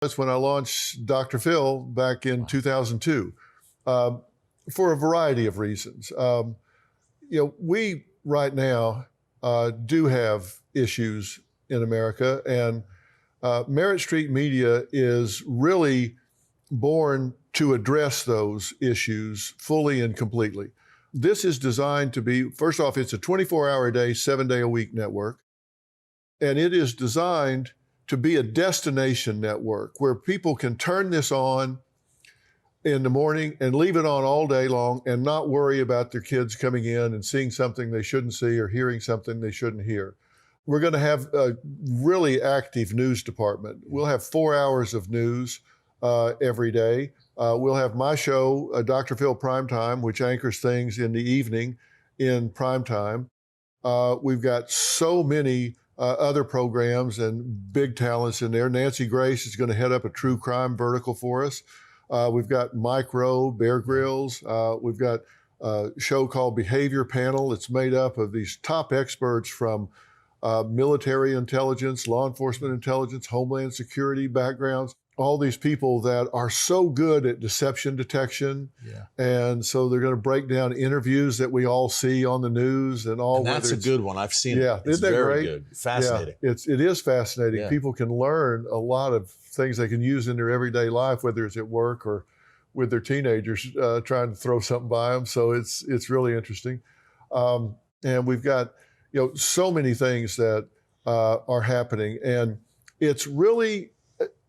That's when I launched Dr. Phil back in 2002 for a variety of reasons. We right now do have issues in America, and Merit Street Media is really born to address those issues fully and completely. This is designed to be, first off, it's a 24-hour-a-day, 7-day-a-week network, and it is designed to be a destination network where people can turn this on in the morning and leave it on all day long and not worry about their kids coming in and seeing something they shouldn't see or hearing something they shouldn't hear. We're going to have a really active news department. We'll have 4 hours of news every day. We'll have my show, Dr. Phil Primetime, which anchors things in the evening in primetime. We've got so many other programs and big talents in there. Nancy Grace is going to head up a true crime vertical for us. We've got Mike Rowe, Bear Grylls. We've got a show called Behavior Panel. It's made up of these top experts from military intelligence, law enforcement intelligence, homeland security backgrounds, all these people that are so good at deception detection. Yeah. And so they're going to break down interviews that we all see on the news and all. And that's a good one. I've seen it. Yeah, it's very good. Fascinating. Yeah, it is fascinating. Yeah. People can learn a lot of things they can use in their everyday life, whether it's at work or with their teenagers trying to throw something by them. So it's really interesting. And we've got so many things that are happening, and it's really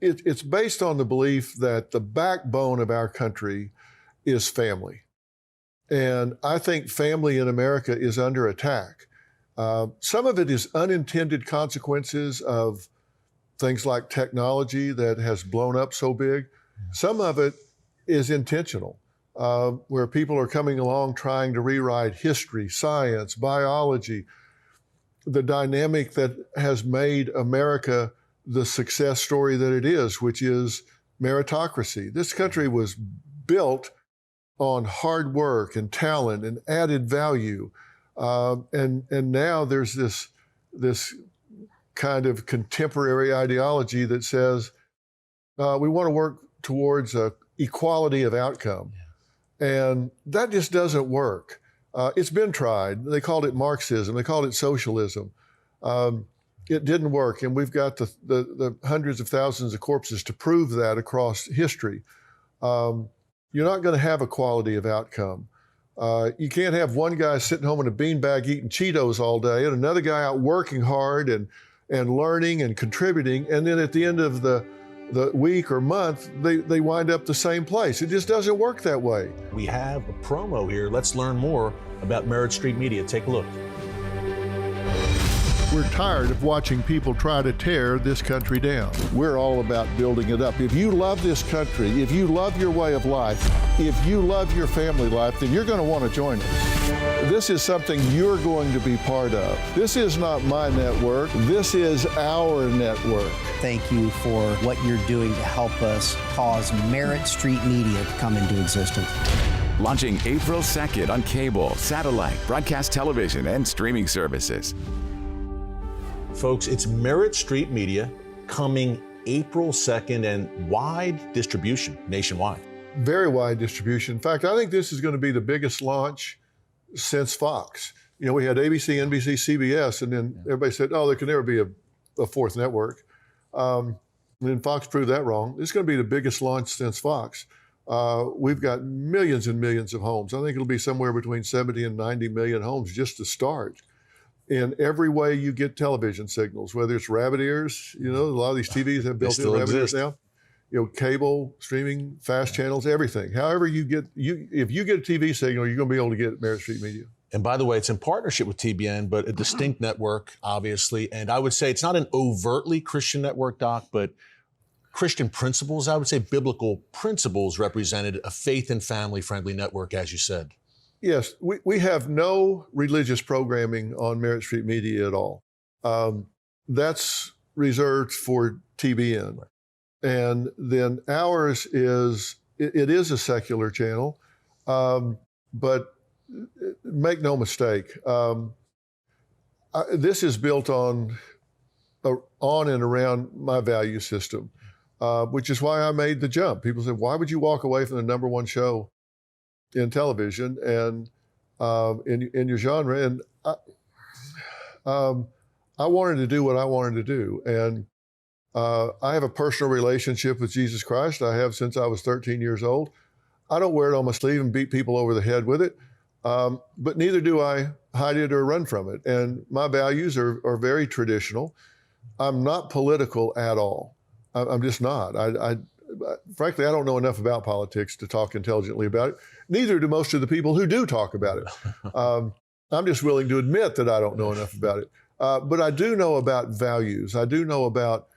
it's based on the belief that the backbone of our country is family. And I think family in America is under attack. Some of it is unintended consequences of things like technology that has blown up so big. Some of it is intentional, where people are coming along trying to rewrite history, science, biology, the dynamic that has made America the success story that it is, which is meritocracy. This country was built on hard work and talent and added value. And now there's this kind of contemporary ideology that says we want to work towards equality of outcome. And that just doesn't work. It's been tried. They called it Marxism. They called it socialism. It didn't work, and we've got the hundreds of thousands of corpses to prove that across history. You're not going to have equality of outcome. You can't have one guy sitting home in a beanbag eating Cheetos all day and another guy out working hard and learning and contributing, and then at the end of the week or month, they wind up the same place. It just doesn't work that way. We have a promo here. Let's learn more about Merit Street Media. Take a look. We're tired of watching people try to tear this country down. We're all about building it up. If you love this country, if you love your way of life, if you love your family life, then you're going to want to join us. This is something you're going to be part of. This is not my network. This is our network. Thank you for what you're doing to help us cause Merit Street Media to come into existence. Launching April 2nd on cable, satellite, broadcast television, and streaming services. Folks, it's Merit Street Media coming April 2nd and wide distribution nationwide. Very wide distribution. In fact, I think this is going to be the biggest launch since Fox. We had ABC, NBC, CBS, and then everybody said, oh, there can never be a fourth network. And then Fox proved that wrong. It's going to be the biggest launch since Fox. We've got millions and millions of homes. I think it'll be somewhere between 70 and 90 million homes just to start. In every way you get television signals, whether it's rabbit ears, a lot of these TVs have built-in rabbit ears now, cable, streaming, fast channels, everything. However if you get a TV signal, you're going to be able to get Merit Street Media. And by the way, it's in partnership with TBN, but a distinct network, obviously. And I would say it's not an overtly Christian network, Doc, but Christian principles, I would say biblical principles represented, a faith and family-friendly network, as you said. Yes, we have no religious programming on Merit Street Media at all. That's reserved for TBN. And then ours is a secular channel, but make no mistake, this is built on and around my value system. which is why I made the jump. People said, why would you walk away from the #1 show in television and in your genre? And I wanted to do what I wanted to do. And I have a personal relationship with Jesus Christ. I have since I was 13 years old. I don't wear it on my sleeve and beat people over the head with it, but neither do I hide it or run from it. And my values are very traditional. I'm not political at all. I'm just not. Frankly, I don't know enough about politics to talk intelligently about it. Neither do most of the people who do talk about it. I'm just willing to admit that I don't know enough about it. But I do know about values. I do know about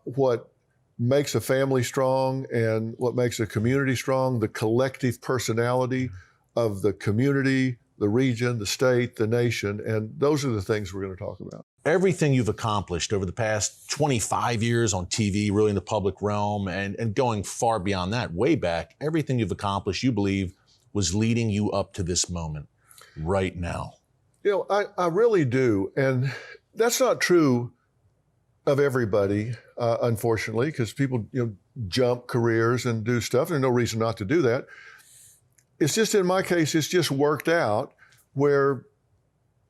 what makes a family strong and what makes a community strong, the collective personality of the community, the region, the state, the nation, and those are the things we're going to talk about. Everything you've accomplished over the past 25 years on TV, really in the public realm, and going far beyond that, way back, everything you've accomplished, you believe, was leading you up to this moment right now. You know, I really do. And that's not true of everybody, unfortunately, because people, jump careers and do stuff. There's no reason not to do that. It's just, in my case, it's just worked out where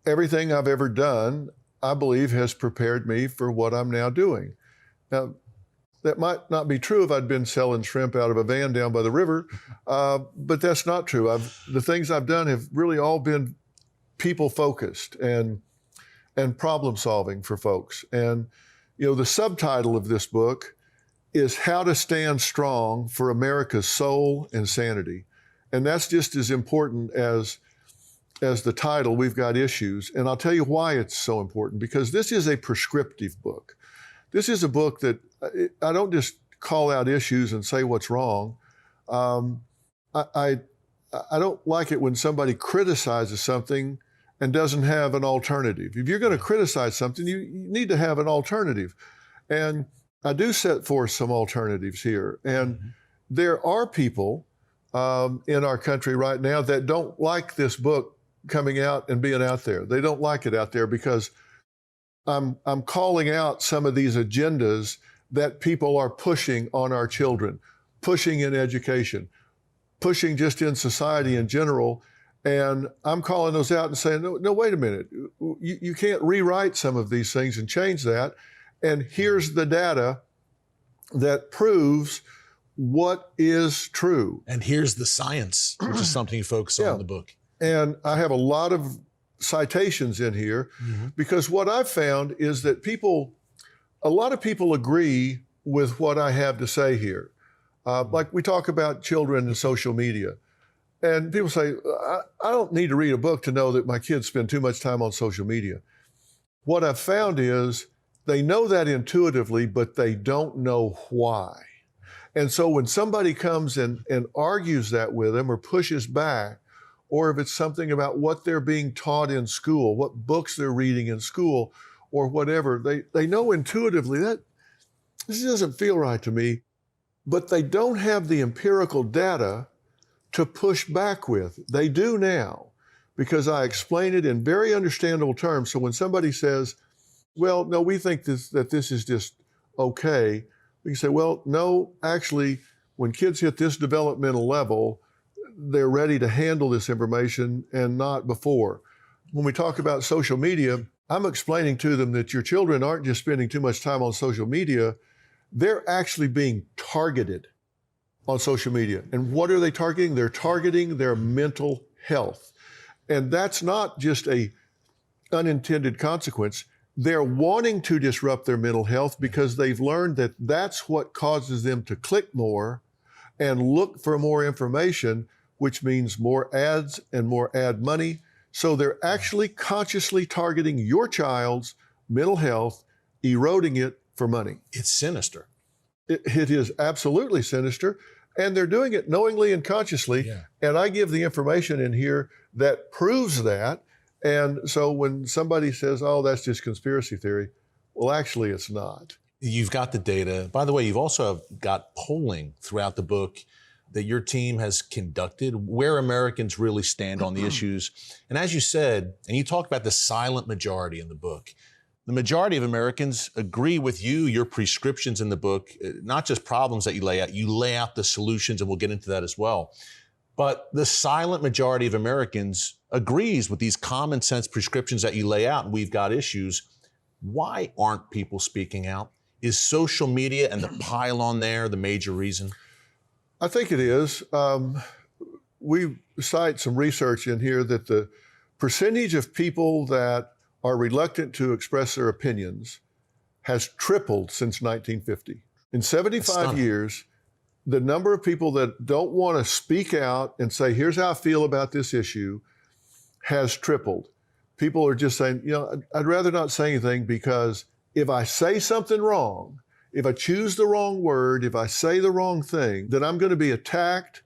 everything I've ever done, I believe, has prepared me for what I'm now doing. Now, that might not be true if I'd been selling shrimp out of a van down by the river, but that's not true. The things I've done have really all been people-focused and problem-solving for folks. And, the subtitle of this book is How to Stand Strong for America's Soul and Sanity. And that's just as important as the title. We've got issues. And I'll tell you why it's so important, because this is a prescriptive book. This is a book that I don't just call out issues and say what's wrong. I don't like it when somebody criticizes something and doesn't have an alternative. If you're going to criticize something, you need to have an alternative. And I do set forth some alternatives here. And there are people in our country right now that don't like this book coming out and being out there. They don't like it out there because I'm calling out some of these agendas that people are pushing on our children, pushing in education, pushing just in society in general. And I'm calling those out and saying, no, wait a minute. You can't rewrite some of these things and change that. And here's the data that proves what is true. And here's the science, which is something you focus on in the book. And I have a lot of citations in here because what I've found is that a lot of people agree with what I have to say here. Like we talk about children and social media. And people say, I don't need to read a book to know that my kids spend too much time on social media. What I've found is they know that intuitively, but they don't know why. And so when somebody comes and argues that with them or pushes back, or if it's something about what they're being taught in school, what books they're reading in school, or whatever, they know intuitively that this doesn't feel right to me, but they don't have the empirical data to push back with. They do now, because I explain it in very understandable terms. So when somebody says, well, no, we think that this is just okay, we can say, well, no, actually, when kids hit this developmental level, they're ready to handle this information and not before. When we talk about social media, I'm explaining to them that your children aren't just spending too much time on social media, they're actually being targeted on social media. And what are they targeting? They're targeting their mental health. And that's not just a unintended consequence. They're wanting to disrupt their mental health because they've learned that that's what causes them to click more and look for more information, which means more ads and more ad money. So they're actually consciously targeting your child's mental health, eroding it for money. It's sinister. It is absolutely sinister. And they're doing it knowingly and consciously. Yeah. And I give the information in here that proves that. And so when somebody says, oh, that's just conspiracy theory, well, actually, it's not. You've got the data. By the way, you've also got polling throughout the book that your team has conducted, where Americans really stand on the issues. And as you said, and you talk about the silent majority in the book, The majority of Americans agree with you, your prescriptions in the book, not just problems that you lay out the solutions, and we'll get into that as well. But the silent majority of Americans agrees with these common sense prescriptions that you lay out, and we've got issues. Why aren't people speaking out? Is social media and the pile-on there the major reason? I think it is. We cite some research in here that the percentage of people that are reluctant to express their opinions has tripled since 1950. In 75 years, the number of people that don't want to speak out and say, here's how I feel about this issue, has tripled. People are just saying, I'd rather not say anything, because if I say something wrong, if I choose the wrong word, if I say the wrong thing, then I'm going to be attacked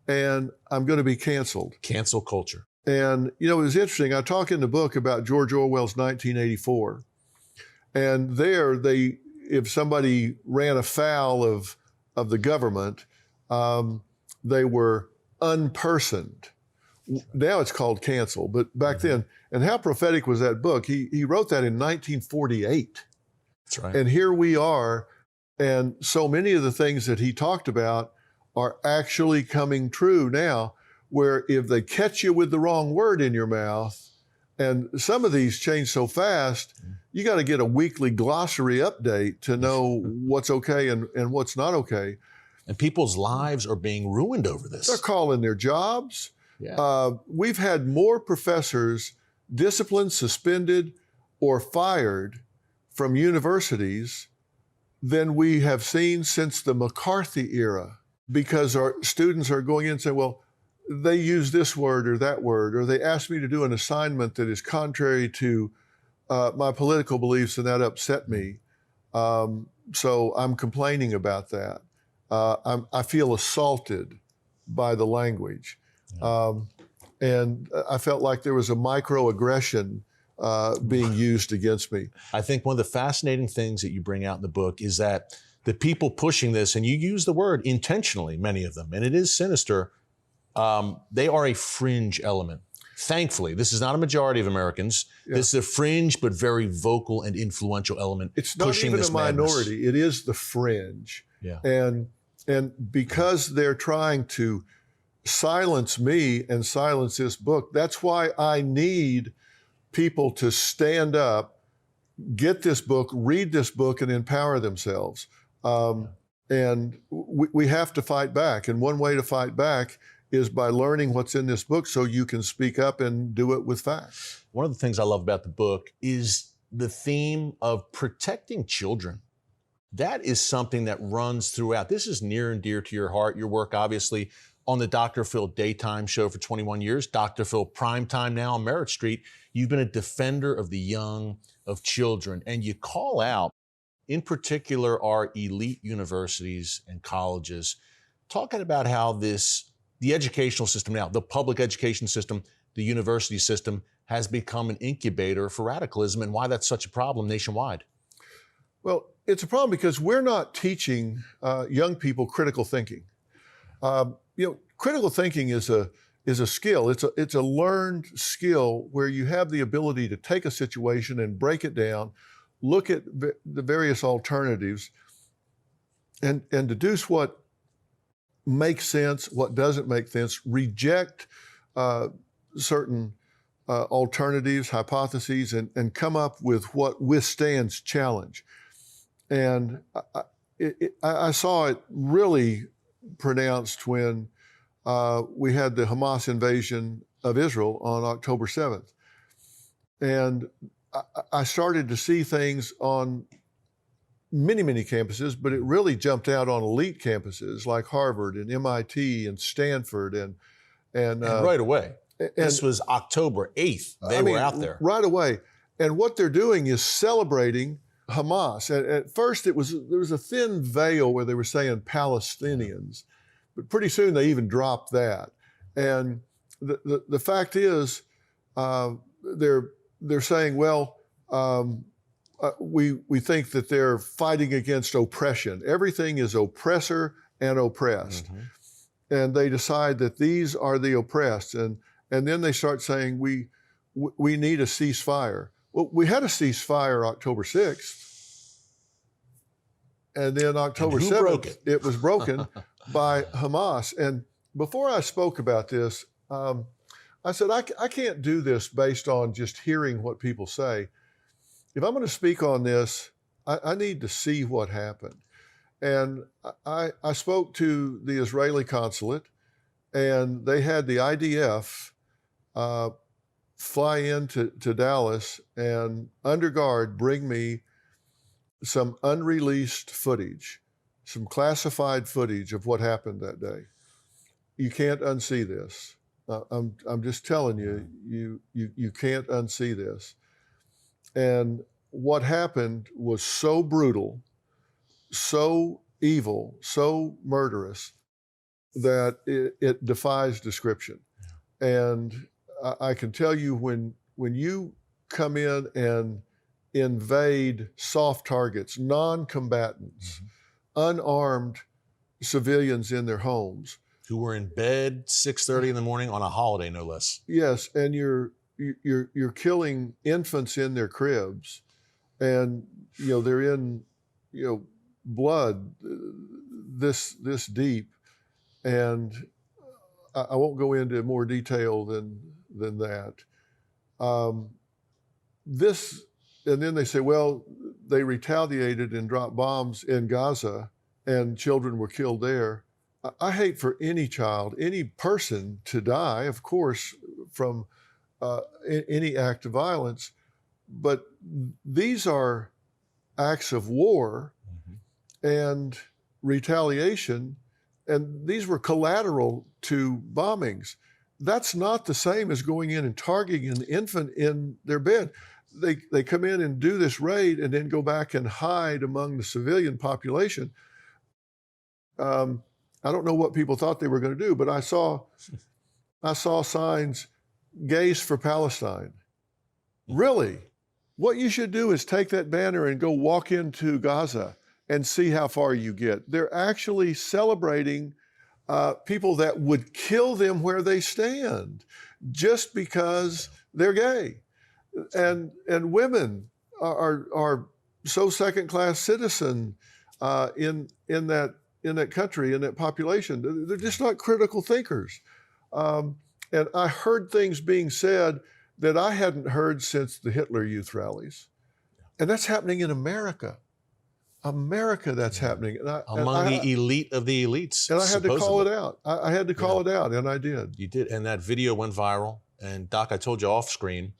and I'm going to be canceled. Cancel culture. And, it was interesting. I talk in the book about George Orwell's 1984. And there, if somebody ran afoul of the government, they were unpersoned. Now it's called cancel, but back then, and how prophetic was that book? He wrote that in 1948. That's right. And here we are, and so many of the things that he talked about are actually coming true now, where if they catch you with the wrong word in your mouth, and some of these change so fast, you got to get a weekly glossary update to know what's okay and what's not okay. And people's lives are being ruined over this. They're calling their jobs. Yeah. We've had more professors disciplined, suspended, or fired from universities than we have seen since the McCarthy era, because our students are going in and saying, well, they use this word or that word, or they asked me to do an assignment that is contrary to my political beliefs, and that upset me. So I'm complaining about that. I feel assaulted by the language. And I felt like there was a microaggression being used against me. I think one of the fascinating things that you bring out in the book is that the people pushing this, and you use the word intentionally, many of them, and it is sinister, they are a fringe element. Thankfully, this is not a majority of Americans. Yeah. This is a fringe but very vocal and influential element. It's not pushing even this a minority. madness. It is the fringe. Yeah. And because they're trying to silence me and silence this book, that's why I need people to stand up, get this book, read this book, and empower themselves. And we have to fight back. And one way to fight back is by learning what's in this book so you can speak up and do it with facts. One of the things I love about the book is the theme of protecting children. That is something that runs throughout. This is near and dear to your heart. Your work, obviously, on the Dr. Phil daytime show for 21 years, Dr. Phil primetime now on Merritt Street. You've been a defender of the young, of children, and you call out, in particular, our elite universities and colleges, talking about how the educational system now, the public education system, the university system, has become an incubator for radicalism, and why that's such a problem nationwide. Well, it's a problem because we're not teaching young people critical thinking. Critical thinking is a skill. It's a learned skill where you have the ability to take a situation and break it down, look at the various alternatives, and deduce what makes sense, what doesn't make sense, reject certain alternatives, hypotheses, and come up with what withstands challenge. And I saw it really pronounced when we had the Hamas invasion of Israel on October 7th. And I started to see things on many, many campuses, but it really jumped out on elite campuses like Harvard and MIT and Stanford and right away. This was October 8th. They were out there. Right away. And what they're doing is celebrating Hamas. At first, there was a thin veil where they were saying Palestinians, but pretty soon they even dropped that. And the fact is, they're saying, well, we think that they're fighting against oppression. Everything is oppressor and oppressed. Mm-hmm. And they decide that these are the oppressed. And then they start saying, we need a ceasefire. Well, we had a ceasefire October 6th, and then October And who 7th, broke it? it was broken by Hamas. And before I spoke about this, I said, I can't do this based on just hearing what people say. If I'm going to speak on this, I need to see what happened. And I spoke to the Israeli consulate, and they had the IDF fly into Dallas and under guard bring me some unreleased footage, some classified footage of what happened that day. You can't unsee this. I'm just telling you, you can't unsee this. And what happened was so brutal, so evil, so murderous that it defies description. And I can tell you, when you come in and invade soft targets, non-combatants, unarmed civilians in their homes, Who were in bed 6:30 in the morning on a holiday, no less. yes, and you're killing infants in their cribs, and they're in blood this deep, and I won't go into more detail than that. And then they say, well, they retaliated and dropped bombs in Gaza, and children were killed there. I hate for any child, any person to die, of course, from any act of violence, but these are acts of war and retaliation, and these were collateral to bombings. That's not the same as going in and targeting an infant in their bed. They come in and do this raid and then go back and hide among the civilian population. I don't know what people thought they were going to do, but I saw signs, gays for Palestine. Really? What you should do is take that banner and go walk into Gaza and see how far you get. They're actually celebrating people that would kill them where they stand just because they're gay. And women are so second-class citizen in that country, in that population. They're just not critical thinkers. And I heard things being said that I hadn't heard since the Hitler Youth rallies. And that's happening in America. That's happening. And Among the elite of the elites. And I had to call it supposedly. out. I had to call it out, and I did. You did, and that video went viral. And Doc, I told you off screen,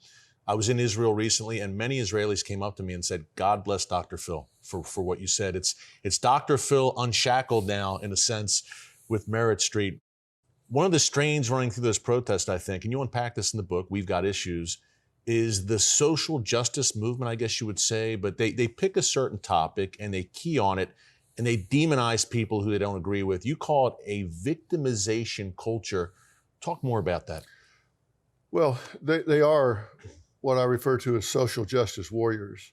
I was in Israel recently, and many Israelis came up to me and said, God bless Dr. Phil for what you said. It's Dr. Phil unshackled now, in a sense, with Merritt Street. One of the strains running through this protest, I think, and you unpack this in the book, We've Got Issues, is the social justice movement, I guess you would say, but they pick a certain topic and they key on it and they demonize people who they don't agree with. You call it a victimization culture. Talk more about that. Well, they are what I refer to as social justice warriors,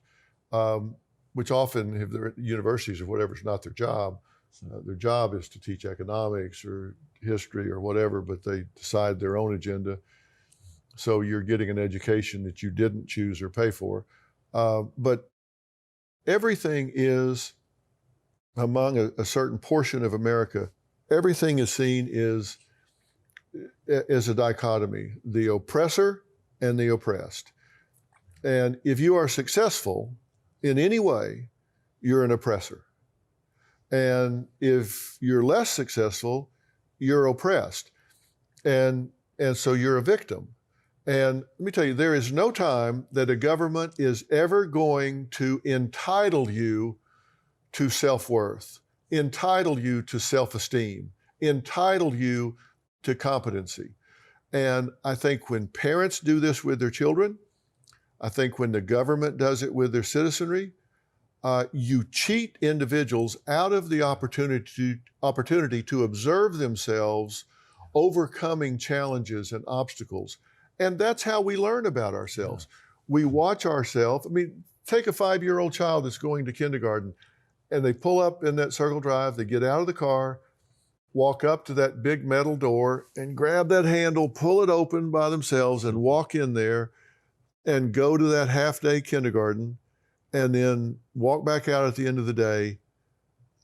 which often, if they're at universities or whatever, it's not their job. Their job is to teach economics or history or whatever, but they decide their own agenda. So you're getting an education that you didn't choose or pay for. But everything is, among a certain portion of America, everything is seen as a dichotomy, the oppressor and the oppressed. And if you are successful in any way, you're an oppressor. And if you're less successful, you're oppressed. And so you're a victim. And let me tell you, there is no time that a government is ever going to entitle you to self-worth, entitle you to self-esteem, entitle you to competency. And I think when parents do this with their children, I think when the government does it with their citizenry, you cheat individuals out of the opportunity to observe themselves overcoming challenges and obstacles. And that's how we learn about ourselves. We watch ourselves. I mean, take a 5-year-old child that's going to kindergarten, and they pull up in that circle drive, they get out of the car, walk up to that big metal door and grab that handle, pull it open by themselves and walk in there. and go to that half-day kindergarten and then walk back out at the end of the day,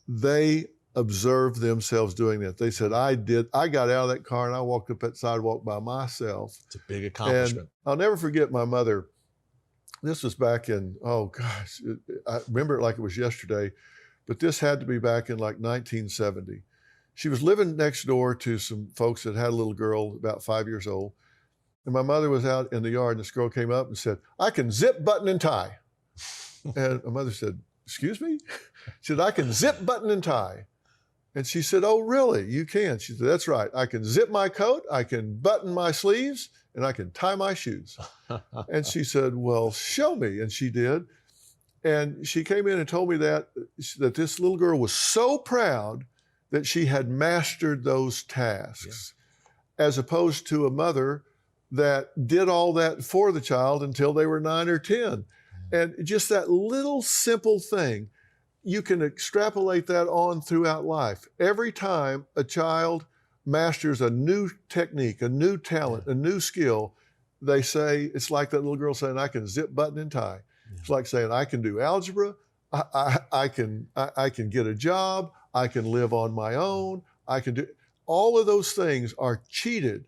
they observed themselves doing that. They said, I got out of that car and I walked up that sidewalk by myself. It's a big accomplishment. And I'll never forget my mother. This was back in, oh gosh, I remember it like it was yesterday, but this had to be back in like 1970. She was living next door to some folks that had a little girl about 5 years old. And my mother was out in the yard and this girl came up and said, I can zip, button, and tie. And my mother said, excuse me? She said, I can zip, button, and tie. And she said, oh, really? You can? She said, that's right. I can zip my coat, I can button my sleeves, and I can tie my shoes. And she said, well, show me. And she did. And she came in and told me that this little girl was so proud that she had mastered those tasks, as opposed to a mother that did all that for the child until they were 9 or 10. And just that little simple thing, you can extrapolate that on throughout life. Every time a child masters a new technique, a new talent, a new skill, they say, it's like that little girl saying, I can zip, button, and tie. It's like saying, I can do algebra, I can get a job, I can live on my own, I can do, all of those things are cheated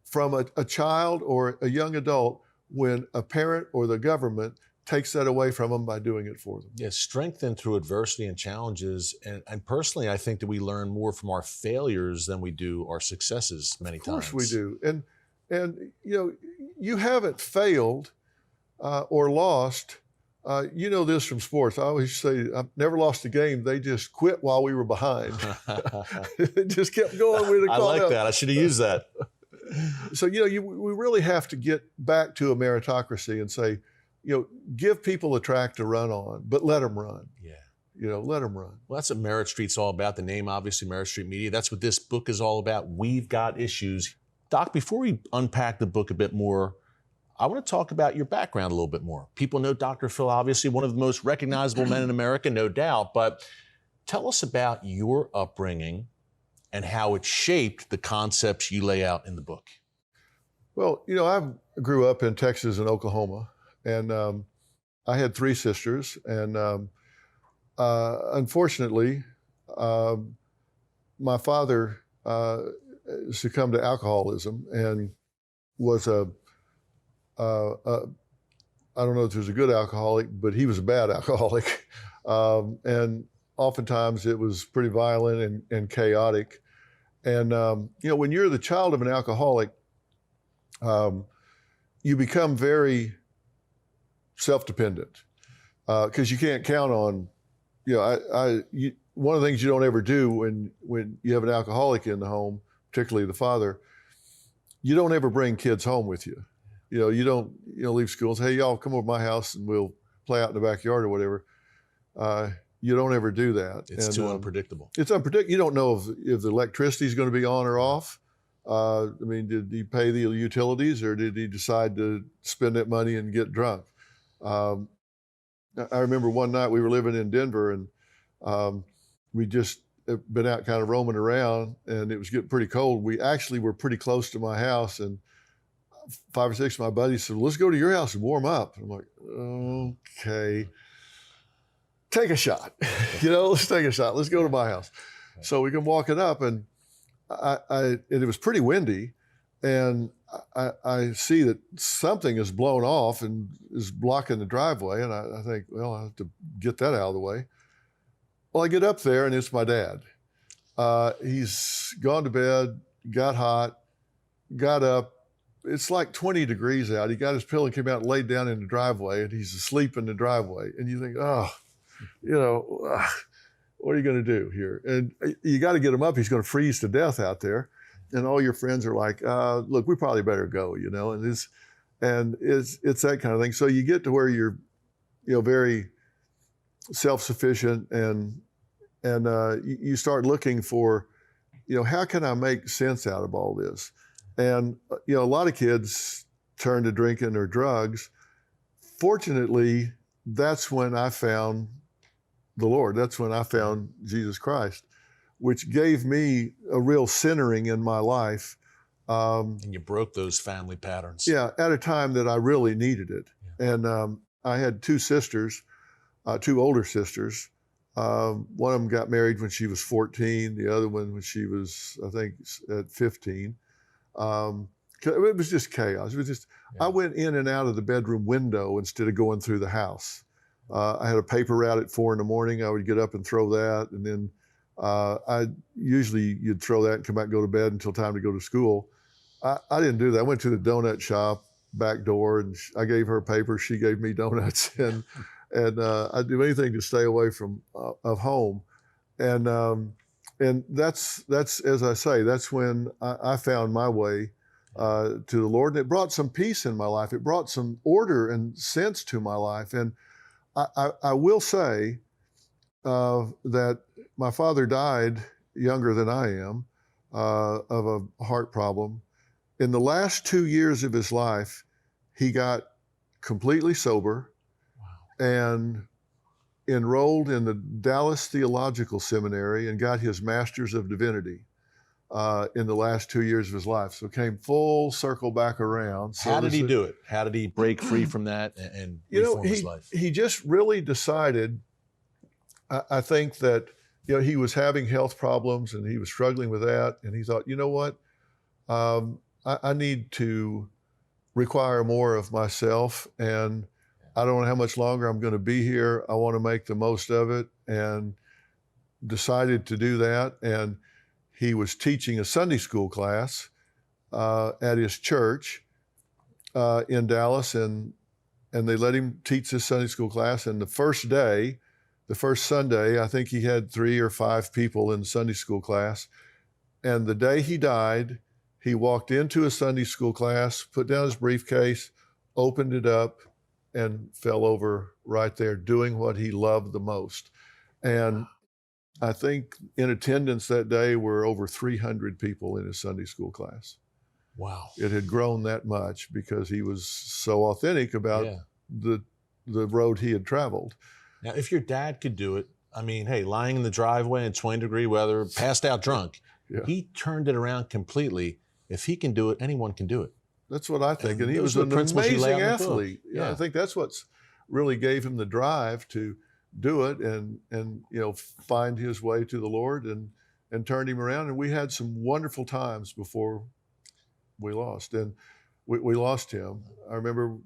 from a child or a young adult when a parent or the government takes that away from them by doing it for them. Yeah, strengthened through adversity and challenges. And personally, I think that we learn more from our failures than we do our successes many times. Of course we do. And you know, you haven't failed or lost. You know this from sports. I always say, I've never lost a game. They just quit while we were behind. It just kept going. I like that. I should have used that. So, you know, we really have to get back to a meritocracy and say, you know, give people a track to run on, but let them run. Yeah. You know, let them run. Well, that's what Merit Street's all about. The name, obviously, Merit Street Media. That's what this book is all about. We've got issues. Doc, before we unpack the book a bit more, I want to talk about your background a little bit more. People know Dr. Phil, obviously, one of the most recognizable men in America, no doubt. But tell us about your upbringing and how it shaped the concepts you lay out in the book. Well, you know, I grew up in Texas and Oklahoma, and I had 3 sisters, and unfortunately, my father succumbed to alcoholism and was I don't know if he was a good alcoholic, but he was a bad alcoholic. And oftentimes it was pretty violent and chaotic. And, you know, when you're the child of an alcoholic, you become very self-dependent because you can't count on, you know, one of the things you don't ever do when you have an alcoholic in the home, particularly the father, you don't ever bring kids home with you. You know, you don't, you know, leave school and say, hey, y'all come over to my house and we'll play out in the backyard or whatever. You don't ever do that. It's too unpredictable. It's unpredictable. You don't know if the electricity is going to be on or off. I mean, did he pay the utilities or did he decide to spend that money and get drunk? I remember one night we were living in Denver and we just been out kind of roaming around and it was getting pretty cold. We actually were pretty close to my house and 5 or 6 of my buddies said, let's go to your house and warm up. I'm like, okay, take a shot. You know, let's take a shot. Let's go to my house. So we come walking up and it was pretty windy and I see that something is blown off and is blocking the driveway. And I think, well, I have to get that out of the way. Well, I get up there and it's my dad. He's gone to bed, got hot, got up. It's like 20 degrees out. He got his pillow and came out and laid down in the driveway and he's asleep in the driveway. And you think, oh, you know, what are you going to do here? And you got to get him up. He's going to freeze to death out there. And all your friends are like, look, we probably better go, you know, and it's that kind of thing. So you get to where you're, you know, very self-sufficient and you start looking for, you know, how can I make sense out of all this? And, you know, a lot of kids turn to drinking or drugs. Fortunately, that's when I found the Lord. That's when I found Jesus Christ, which gave me a real centering in my life And you broke those family patterns. Yeah, at a time that I really needed it. Yeah. And I had two sisters, two older sisters. One of them got married when she was 14. The other one when she was, I think, at 15. It was just chaos. It was just, I went in and out of the bedroom window instead of going through the house. I had a paper route at 4 a.m. I would get up and throw that. And then you'd throw that and come back and go to bed until time to go to school. I didn't do that. I went to the donut shop back door and I gave her paper. She gave me donuts and I'd do anything to stay away from of home. And that's, as I say, that's when I found my way to the Lord. And it brought some peace in my life. It brought some order and sense to my life. And I will say that my father died younger than I am of a heart problem. In the last 2 years of his life, he got completely sober and enrolled in the Dallas Theological Seminary and got his Master's of Divinity in the last 2 years of his life. So came full circle back around. So how did he do it? How did he break free from that and reform his life? He just really decided, I think that, he was having health problems and he was struggling with that. And he thought, you know what? I need to require more of myself, and I don't know how much longer I'm going to be here. I want to make the most of it, and decided to do that. And he was teaching a Sunday school class at his church in Dallas, and they let him teach this Sunday school class. And the first Sunday, I think he had 3 or 5 people in the Sunday school class. And the day he died, he walked into a Sunday school class, put down his briefcase, opened it up, and fell over right there doing what he loved the most. And I think in attendance that day were over 300 people in his Sunday school class. Wow. It had grown that much because he was so authentic about the road he had traveled. Now, if your dad could do it, I mean, hey, lying in the driveway in 20-degree weather, passed out drunk, he turned it around completely. If he can do it, anyone can do it. That's what I think. And he was an amazing athlete. I think that's what's really gave him the drive to do it and find his way to the Lord and turned him around. And we had some wonderful times before we lost. And we lost him. I remember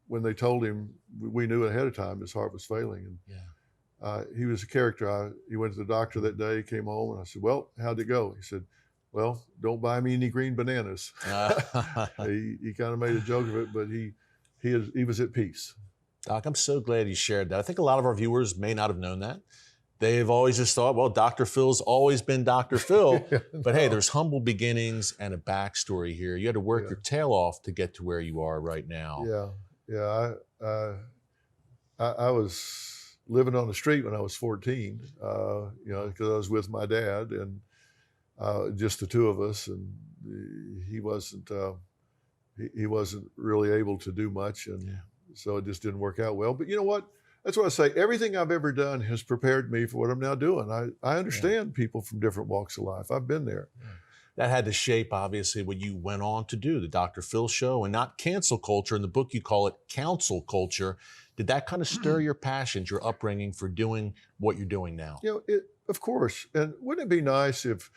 when they told him, we knew ahead of time his heart was failing. And he was a character. He went to the doctor that day, came home, and I said, well, how'd it go? He said, well, don't buy me any green bananas. He kind of made a joke of it, but he was at peace. Doc, I'm so glad you shared that. I think a lot of our viewers may not have known that. They've always just thought, well, Dr. Phil's always been Dr. Phil. But hey, there's humble beginnings and a backstory here. You had to work your tail off to get to where you are right now. I was living on the street when I was 14, because I was with my dad and just the two of us, and he wasn't really able to do much, and so it just didn't work out well. But you know what? That's what I say. Everything I've ever done has prepared me for what I'm now doing. I understand people from different walks of life. I've been there. That had to shape, obviously, what you went on to do, the Dr. Phil Show, and not cancel culture. In the book, you call it counsel culture. Did that kind of stir your passions, your upbringing for doing what you're doing now? Of course. And wouldn't it be nice if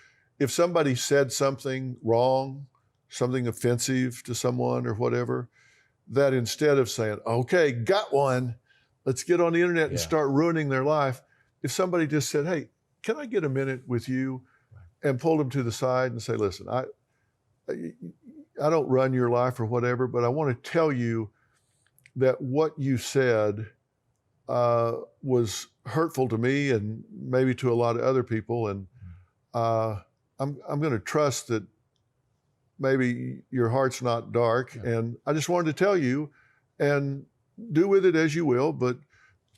somebody said something wrong, something offensive to someone or whatever, that instead of saying, okay, got one, let's get on the internet and start ruining their life, if somebody just said, hey, can I get a minute with you? And pulled them to the side and say, listen, I don't run your life or whatever, but I want to tell you that what you said was hurtful to me and maybe to a lot of other people. And I'm going to trust that maybe your heart's not dark. And I just wanted to tell you, and do with it as you will, but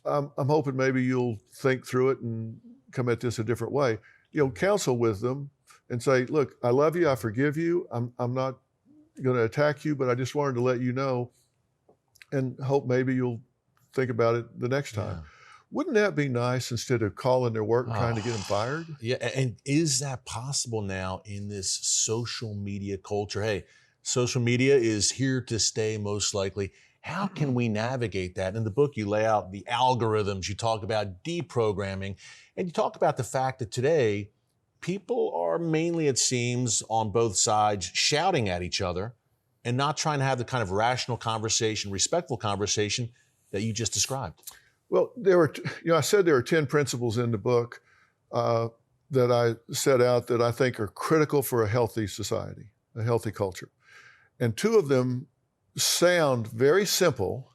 I'm hoping maybe you'll think through it and come at this a different way. Counsel with them and say, look, I love you, I forgive you, I'm not going to attack you, but I just wanted to let you know and hope maybe you'll think about it the next time. Wouldn't that be nice instead of calling their work and trying to get them fired? Yeah, and is that possible now in this social media culture? Hey, social media is here to stay most likely. How can we navigate that? In the book, you lay out the algorithms, you talk about deprogramming, and you talk about the fact that today people are mainly, it seems, on both sides shouting at each other and not trying to have the kind of rational conversation, respectful conversation that you just described. Well, I said there are 10 principles in the book that I set out that I think are critical for a healthy society, a healthy culture. And 2 of them sound very simple,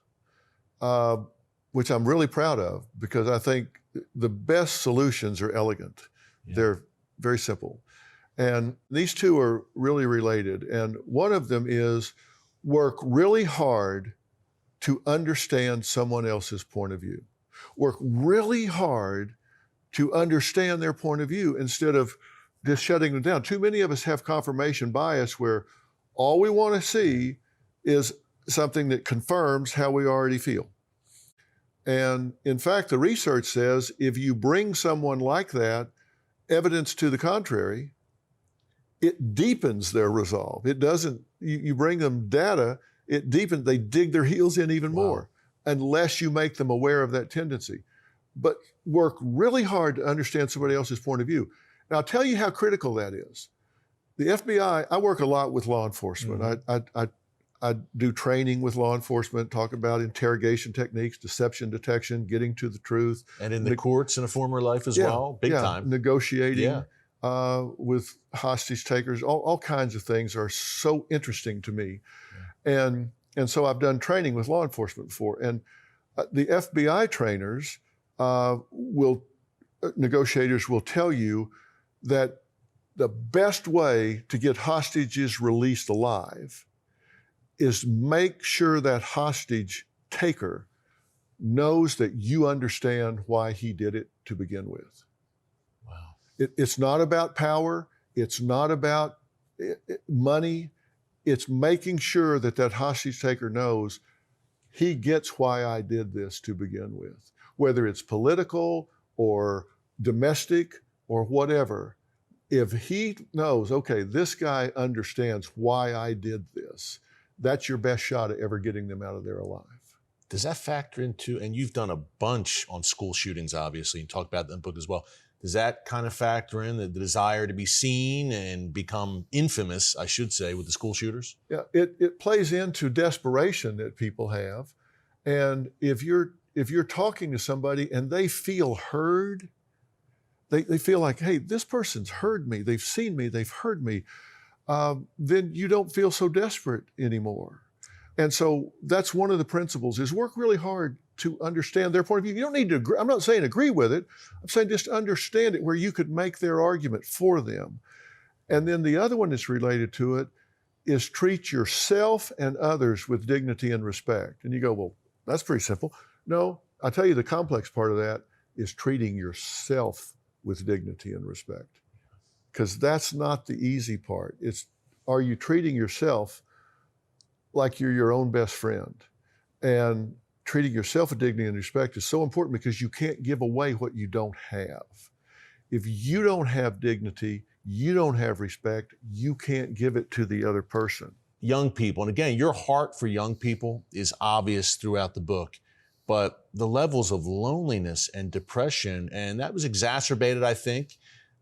which I'm really proud of, because I think the best solutions are elegant. Yeah. They're very simple. And these 2 are really related. And one of them is work really hard to understand someone else's point of view. Work really hard to understand their point of view instead of just shutting them down. Too many of us have confirmation bias where all we want to see is something that confirms how we already feel. And in fact, the research says if you bring someone like that evidence to the contrary, it deepens their resolve. It doesn't, you bring them data, it deepens, they dig their heels in even more, unless you make them aware of that tendency. But work really hard to understand somebody else's point of view. Now, I'll tell you how critical that is. The FBI, I work a lot with law enforcement. Mm-hmm. I do training with law enforcement, talk about interrogation techniques, deception detection, getting to the truth. And in the courts in a former life as well, big time. Negotiating with hostage takers, all kinds of things are so interesting to me. Yeah. And so I've done training with law enforcement before. And the FBI trainers negotiators will tell you that the best way to get hostages released alive is make sure that hostage taker knows that you understand why he did it to begin with. Wow. It's not about power. It's not about money. It's making sure that that hostage taker knows he gets why I did this to begin with, whether it's political or domestic or whatever. If he knows, okay, this guy understands why I did this, that's your best shot at ever getting them out of there alive. Does that factor into, and you've done a bunch on school shootings, obviously, and talk about that in the book as well. Does that kind of factor in the desire to be seen and become infamous, I should say, with the school shooters? Yeah, it plays into desperation that people have. And if you're talking to somebody and they feel heard, they feel like, hey, this person's heard me, they've seen me, they've heard me, then you don't feel so desperate anymore. And so that's one of the principles, is work really hard to understand their point of view. You don't need to agree. I'm not saying agree with it. I'm saying just understand it where you could make their argument for them. And then the other one that's related to it is treat yourself and others with dignity and respect. And you go, well, that's pretty simple. No, I'll tell you the complex part of that is treating yourself with dignity and respect. Because that's not the easy part. It's, are you treating yourself like you're your own best friend? And treating yourself with dignity and respect is so important because you can't give away what you don't have. If you don't have dignity, you don't have respect, you can't give it to the other person. Young people, and again, your heart for young people is obvious throughout the book, but the levels of loneliness and depression, and that was exacerbated, I think,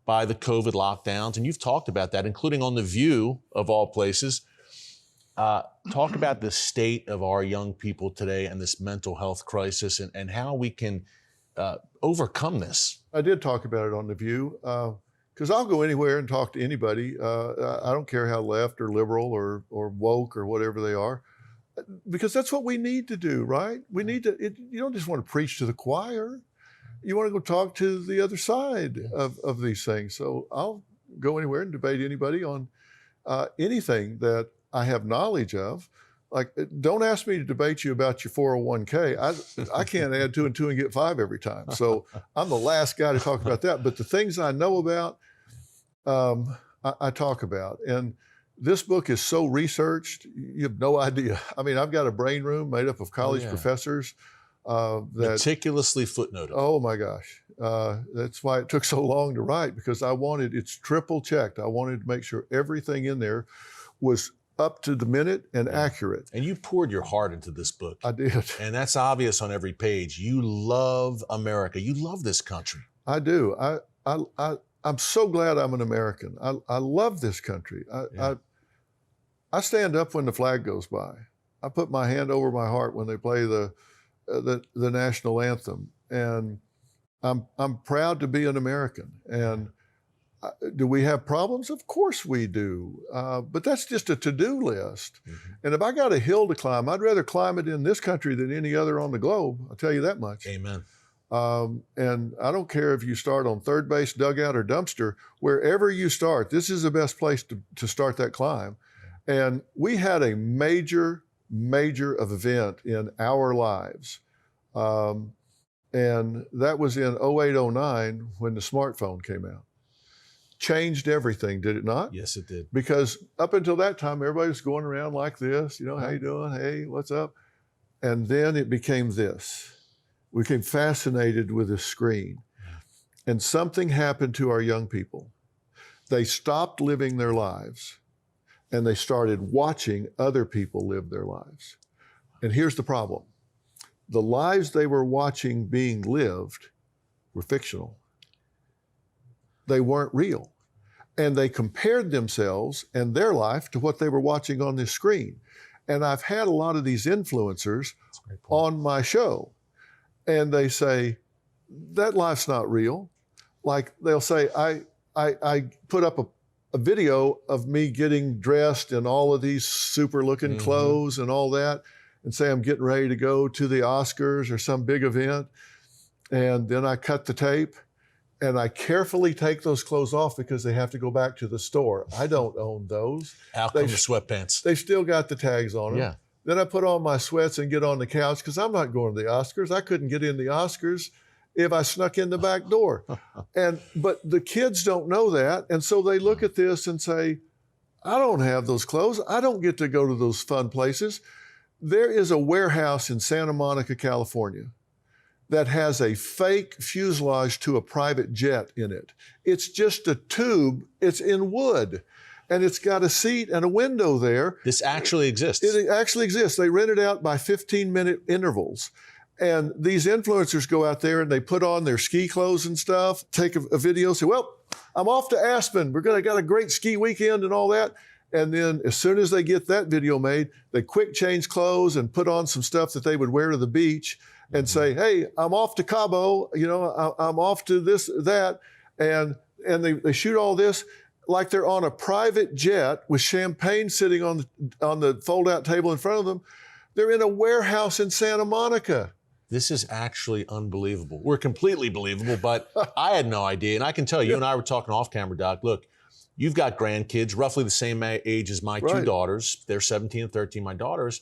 by the COVID lockdowns, and you've talked about that, including on The View, of all places. Talk about the state of our young people today and this mental health crisis and how we can overcome this. I did talk about it on The View, because I'll go anywhere and talk to anybody. I don't care how left or liberal or woke or whatever they are, because that's what we need to do, right? We need to, you don't just want to preach to the choir. You want to go talk to the other side of these things. So I'll go anywhere and debate anybody on anything that I have knowledge of. Like, don't ask me to debate you about your 401k. I can't add 2 and 2 and get 5 every time. So I'm the last guy to talk about that. But the things I know about, I talk about. And this book is so researched, you have no idea. I mean, I've got a brain room made up of college professors. that meticulously footnoted. Oh my gosh. That's why it took so long to write, because it's triple checked. I wanted to make sure everything in there was up to the minute and accurate. And you poured your heart into this book. I did. And that's obvious on every page. You love America. You love this country. I do. I'm so glad I'm an American. I love this country. I stand up when the flag goes by. I put my hand over my heart when they play the national anthem, and I'm proud to be an American. And do we have problems? Of course we do, but that's just a to-do list. Mm-hmm. And if I got a hill to climb, I'd rather climb it in this country than any other on the globe. I'll tell you that much. Amen. And I don't care if you start on third base, dugout, or dumpster. Wherever you start, this is the best place to start that climb. And we had a major event in our lives. And that was in 08-09 when the smartphone came out. Changed everything, did it not? Yes, it did. Because up until that time, everybody was going around like this, how you doing? Hey, what's up? And then it became this. We became fascinated with the screen. And something happened to our young people. They stopped living their lives and they started watching other people live their lives. And here's the problem. The lives they were watching being lived were fictional. They weren't real. And they compared themselves and their life to what they were watching on this screen. And I've had a lot of these influencers on my show, and they say, that life's not real. Like they'll say, I put up a video of me getting dressed in all of these super looking clothes and all that, and say I'm getting ready to go to the Oscars or some big event. And then I cut the tape and I carefully take those clothes off because they have to go back to the store. I don't own those. Out come the sweatpants. They've still got the tags on them. Yeah. Then I put on my sweats and get on the couch because I'm not going to the Oscars. I couldn't get in the Oscars if I snuck in the back door. But the kids don't know that. And so they look at this and say, I don't have those clothes. I don't get to go to those fun places. There is a warehouse in Santa Monica, California, that has a fake fuselage to a private jet in it. It's just a tube. It's in wood. And it's got a seat and a window there. This actually exists. It actually exists. They rent it out by 15-minute intervals. And these influencers go out there and they put on their ski clothes and stuff, take a video, say, well, I'm off to Aspen. We're going to got a great ski weekend and all that. And then as soon as they get that video made, they quick change clothes and put on some stuff that they would wear to the beach and say, hey, I'm off to Cabo, I'm off to this, that. And they shoot all this like they're on a private jet with champagne sitting on the fold-out table in front of them. They're in a warehouse in Santa Monica. This is actually unbelievable. We're completely believable, but I had no idea. And I can tell you, and I were talking off camera, Doc, look, you've got grandkids roughly the same age as my two daughters. They're 17 and 13, my daughters.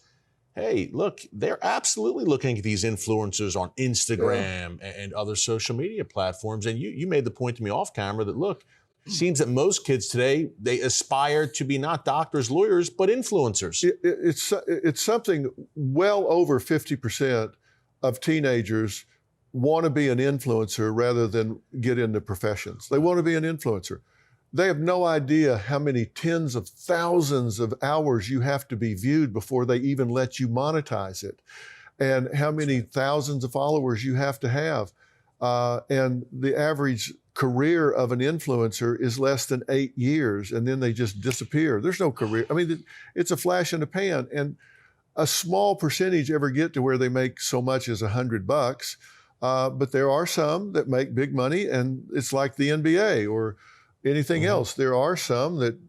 Hey, look, they're absolutely looking at these influencers on Instagram and other social media platforms. And you made the point to me off camera that, look, it seems that most kids today, they aspire to be not doctors, lawyers, but influencers. It's something well over 50% of teenagers want to be an influencer rather than get into professions. They want to be an influencer. They have no idea how many tens of thousands of hours you have to be viewed before they even let you monetize it, and how many thousands of followers you have to have. And the average career of an influencer is less than 8 years, and then they just disappear. There's no career. I mean, it's a flash in the pan, and a small percentage ever get to where they make so much as $100. But there are some that make big money, and it's like the NBA or anything else. There are some that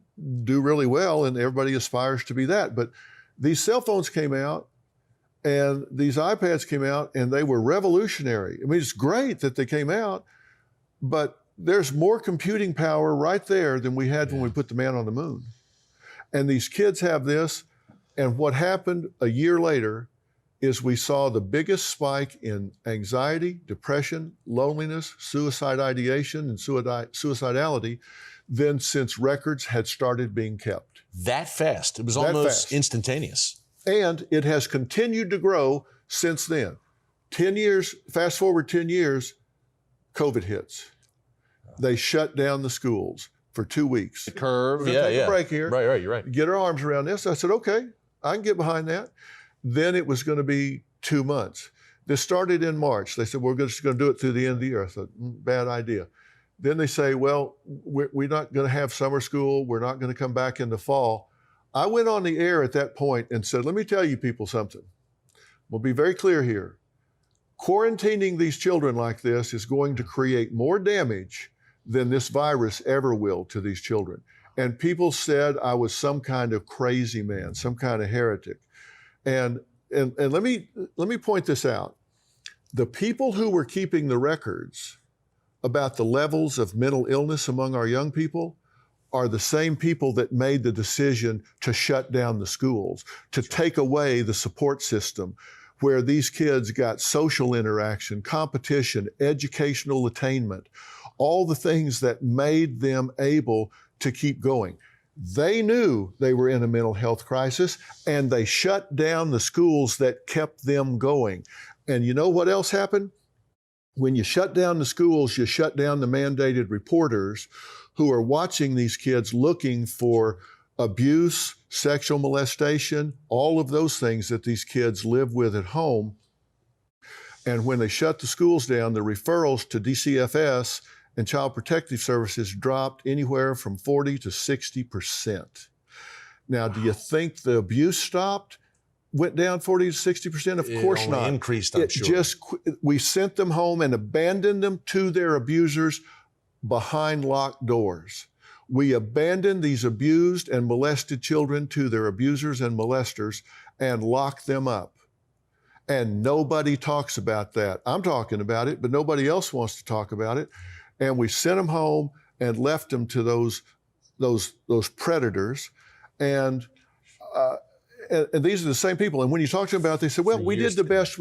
do really well, and everybody aspires to be that. But these cell phones came out, and these iPads came out, and they were revolutionary. I mean, it's great that they came out, but there's more computing power right there than we had when we put the man on the moon. And these kids have this, and what happened a year later is we saw the biggest spike in anxiety, depression, loneliness, suicide ideation, and suicidality than since records had started being kept. That fast. It was almost instantaneous. And it has continued to grow since then. 10 years, fast forward 10 years, COVID hits. They shut down the schools for 2 weeks. The curve, We're gonna take a break here. Right, you're right. Get our arms around this. I said, okay, I can get behind that. Then it was going to be 2 months. This started in March. They said, we're just going to do it through the end of the year. I said, bad idea. Then they say, well, we're not going to have summer school. We're not going to come back in the fall. I went on the air at that point and said, let me tell you people something. We'll be very clear here. Quarantining these children like this is going to create more damage than this virus ever will to these children. And people said I was some kind of crazy man, some kind of heretic. And let me point this out. The people who were keeping the records about the levels of mental illness among our young people are the same people that made the decision to shut down the schools, to take away the support system where these kids got social interaction, competition, educational attainment, all the things that made them able to keep going. They knew they were in a mental health crisis, and they shut down the schools that kept them going. And you know what else happened? When you shut down the schools, you shut down the mandated reporters who are watching these kids looking for abuse, sexual molestation, all of those things that these kids live with at home. And when they shut the schools down, the referrals to DCFS and Child Protective Services dropped anywhere from 40 to 60%. Now, do you think the abuse stopped? Went down 40 to 60%? Of course not. Increased, I'm sure. We sent them home and abandoned them to their abusers behind locked doors. We abandoned these abused and molested children to their abusers and molesters and locked them up. And nobody talks about that. I'm talking about it, but nobody else wants to talk about it. And we sent them home and left them to those predators. And these are the same people. And when you talk to them about it, they say, well, we did the best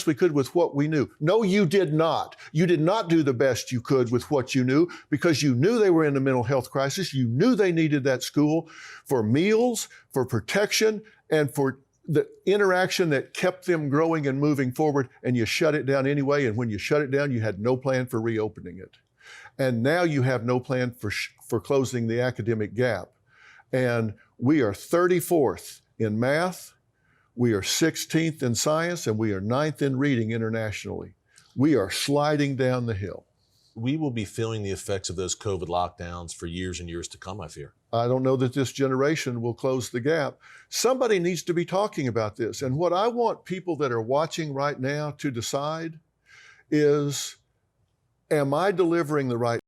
we could with what we knew. No, you did not. You did not do the best you could with what you knew, because you knew they were in a mental health crisis. You knew they needed that school for meals, for protection, and for the interaction that kept them growing and moving forward, and you shut it down anyway. And when you shut it down, you had no plan for reopening it. And now you have no plan for closing the academic gap. And we are 34th in math, we are 16th in science, and we are 9th in reading internationally. We are sliding down the hill. We will be feeling the effects of those COVID lockdowns for years and years to come, I fear. I don't know that this generation will close the gap. Somebody needs to be talking about this. And what I want people that are watching right now to decide is, am I delivering the right